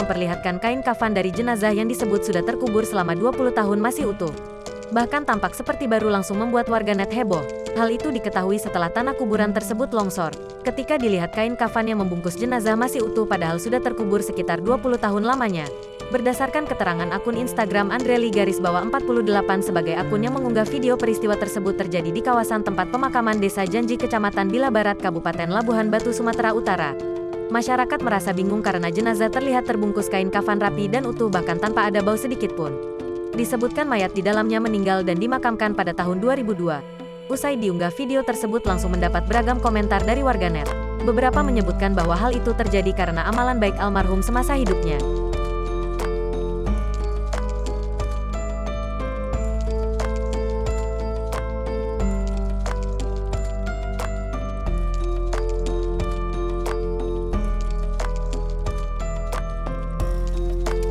memperlihatkan kain kafan dari jenazah yang disebut sudah terkubur selama 20 tahun masih utuh. Bahkan tampak seperti baru langsung membuat warganet heboh. Hal itu diketahui setelah tanah kuburan tersebut longsor. Ketika dilihat kain kafan yang membungkus jenazah masih utuh padahal sudah terkubur sekitar 20 tahun lamanya. Berdasarkan keterangan akun Instagram Andreli_48 sebagai akun yang mengunggah video peristiwa tersebut terjadi di kawasan tempat pemakaman Desa Janji Kecamatan Bila Barat Kabupaten Labuhan Batu Sumatera Utara. Masyarakat merasa bingung karena jenazah terlihat terbungkus kain kafan rapi dan utuh bahkan tanpa ada bau sedikit pun. Disebutkan mayat di dalamnya meninggal dan dimakamkan pada tahun 2002. Usai diunggah video tersebut langsung mendapat beragam komentar dari warganet. Beberapa menyebutkan bahwa hal itu terjadi karena amalan baik almarhum semasa hidupnya.